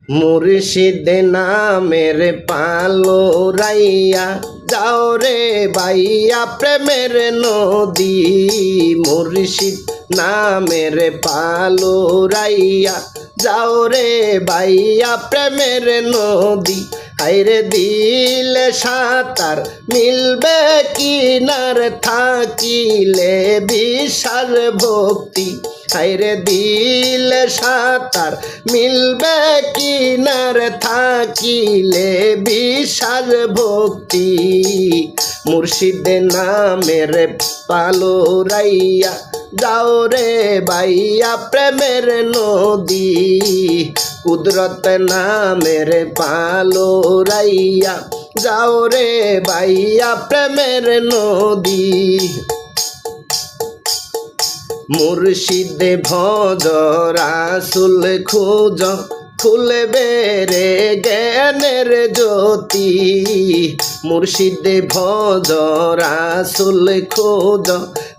মুর্শিদ নামের পালো রাইয়া যাও রে বাইয়া প্রেমের নদী। মুর্শিদ নামের পালো রাইয়া যাও রে বাইয়া প্রেমের নদী। হাইরে দিলে সাঁতার মিলবে কিনার থাকিলে বিশাল ভক্তি। হাইরে দিলে সাঁতার মিলবে কিনার থাকিলে বিশাল ভক্তি। মুর্শিদ নামের পালো রাইয়া যাও রে বাইয়া প্রেমের নদী। কুদরত নামের পালো রাইয়া যাও রে বাইয়া প্রেমের নদী। মুর্শিদ ভজ রাসুল খুঁজ খুলবে রে জ্ঞানের জ্যোতি। মুর্শিদ ভজ রাসুল খুঁজ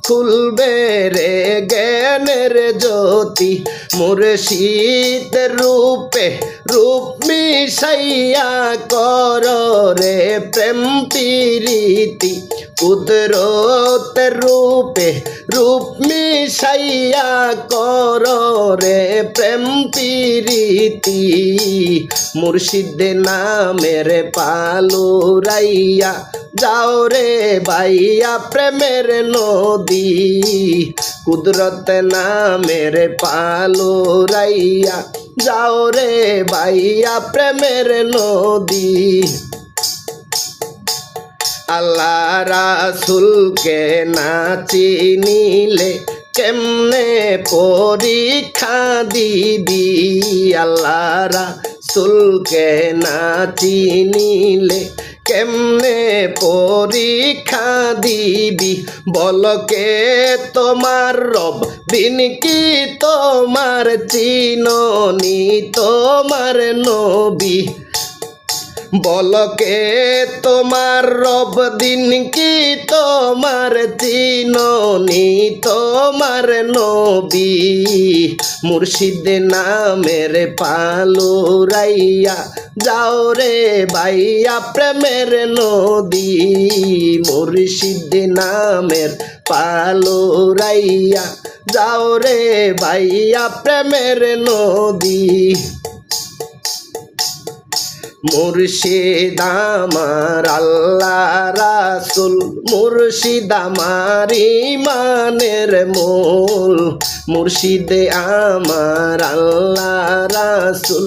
খুলবে রে জ্ঞানের জ্যোতি। মুর্শিদ রূপে রূপ মিশাইয়া কর রে প্রেম প্রীতি। কুদরত রূপে রূপ মিশাইয়া কর রে প্রেম প্রীতি। মুর্শিদ নামের পালো রাইয়া যাও রে বাইয়া প্রেমের নদী। কুদরত নামের পালো রাইয়া যাও রে বাইয়া প্রেমের নদী। আল্লাহ রাসুলকে না চিনিলে কেমনে পরীক্ষা দিবি। আল্লাহ রাসুলকে না চিনিলে কেমনে পরীক্ষা দিবি। বলকে তোমার রব বিন কি তোমার চিননি তোমার নবী। বলকে তোমার রব দিন কি তোমার চিননি তোমার নবী। মুর্শিদ নামের পালো রাইয়া যাও রে বাইয়া প্রেমের নদী। মুর্শিদ নামের পালো রাইয়া যাও রে বাইয়া প্রেমের নদী। মুর্শিদ আমার আল্লাহ রাসুল মুর্শিদ আমার ইমানের মূল। মুর্শিদ আমার আল্লাহ রাসুল